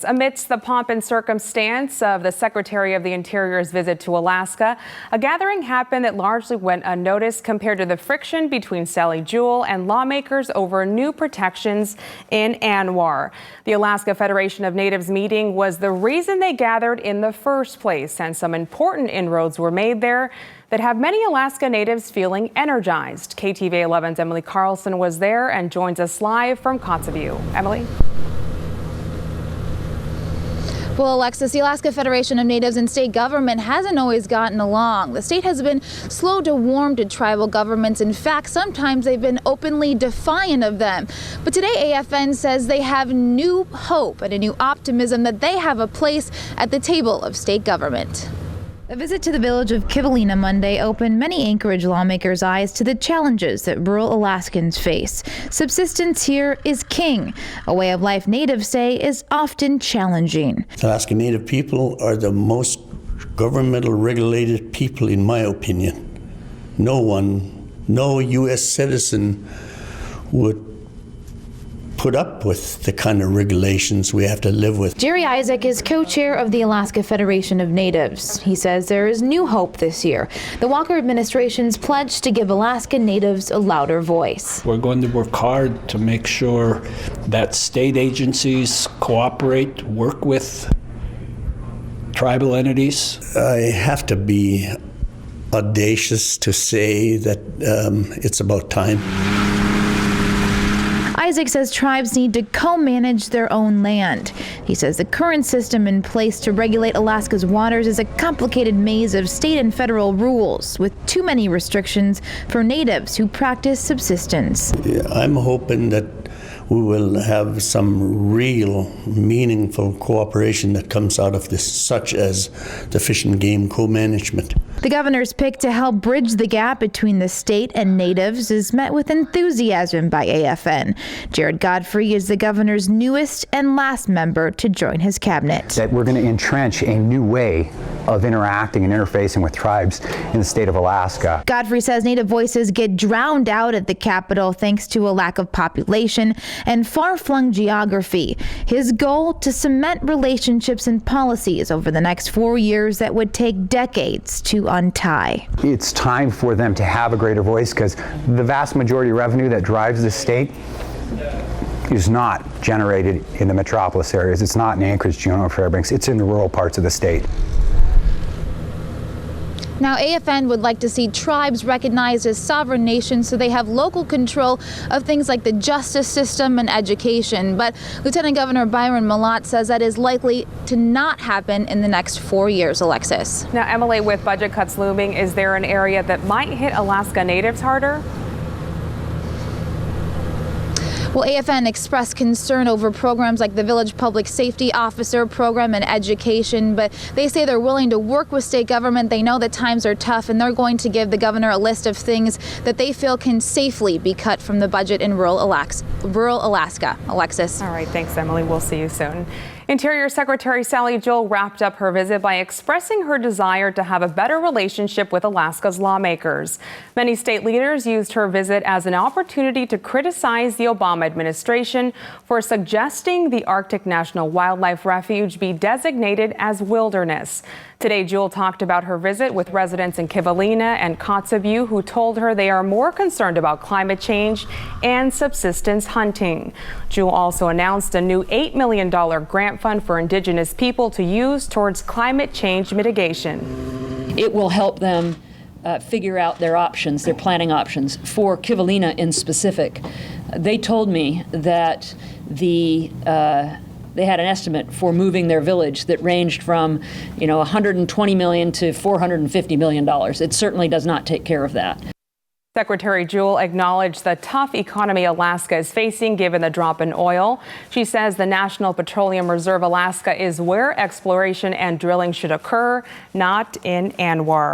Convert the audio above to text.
Amidst the pomp and circumstance of the Secretary of the Interior's visit to Alaska, a gathering happened that largely went unnoticed compared to the friction between Sally Jewell and lawmakers over new protections in ANWR. The Alaska Federation of Natives meeting was the reason they gathered in the first place, and some important inroads were made there that have many Alaska natives feeling energized. KTVA 11's Emily Carlison was there and joins us live from Kotzebue. Emily? Well, Alexis, the Alaska Federation of Natives and state government hasn't always gotten along. The state has been slow to warm to tribal governments. In fact, sometimes they've been openly defiant of them. But today, AFN says they have new hope and a new optimism that they have a place at the table of state government. A visit to the village of Kivalina Monday opened many Anchorage lawmakers' eyes to the challenges that rural Alaskans face. Subsistence here is king, a way of life natives say is often challenging. Alaska Native people are the most governmental regulated people, in my opinion. No U.S. citizen would put up with the kind of regulations we have to live with. Jerry Isaac is co-chair of the Alaska Federation of Natives. He says there is new hope this year. The Walker administration's pledge to give Alaska natives a louder voice. We're going to work hard to make sure that state agencies cooperate, work with tribal entities. I have to be audacious to say that it's about time. Isaac says tribes need to co-manage their own land. He says the current system in place to regulate Alaska's waters is a complicated maze of state and federal rules with too many restrictions for natives who practice subsistence. I'm hoping that we will have some real meaningful cooperation that comes out of this, such as the Fish and Game co-management. The governor's pick to help bridge the gap between the state and natives is met with enthusiasm by AFN. Jared Godfrey is the governor's newest and last member to join his cabinet. That we're going to entrench a new way of interacting and interfacing with tribes in the state of Alaska. Godfrey says native voices get drowned out at the capital thanks to a lack of population and far-flung geography. His goal to cement relationships and policies over the next 4 years that would take decades to untie. It's time for them to have a greater voice because the vast majority of revenue that drives the state is not generated in the metropolis areas. It's not in Anchorage, Juneau, Fairbanks. It's in the rural parts of the state. Now, AFN would like to see tribes recognized as sovereign nations so they have local control of things like the justice system and education. But Lieutenant Governor Byron Malott says that is likely to not happen in the next 4 years, Alexis. Now, Emily, with budget cuts looming, is there an area that might hit Alaska natives harder? Well, AFN expressed concern over programs like the Village Public Safety Officer program and education, but they say they're willing to work with state government. They know that times are tough, and they're going to give the governor a list of things that they feel can safely be cut from the budget in rural Alaska. Alexis. All right, thanks, Emily. We'll see you soon. Interior Secretary Sally Jewell wrapped up her visit by expressing her desire to have a better relationship with Alaska's lawmakers. Many state leaders used her visit as an opportunity to criticize the Obama administration for suggesting the Arctic National Wildlife Refuge be designated as wilderness. Today, Jewell talked about her visit with residents in Kivalina and Kotzebue who told her they are more concerned about climate change and subsistence hunting. Jewell also announced a new $8 million grant fund for Indigenous people to use towards climate change mitigation. It will help them figure out their options, their planning options. For Kivalina in specific, they told me that they had an estimate for moving their village that ranged from, $120 million to $450 million. It certainly does not take care of that. Secretary Jewell acknowledged the tough economy Alaska is facing given the drop in oil. She says the National Petroleum Reserve Alaska is where exploration and drilling should occur, not in ANWR.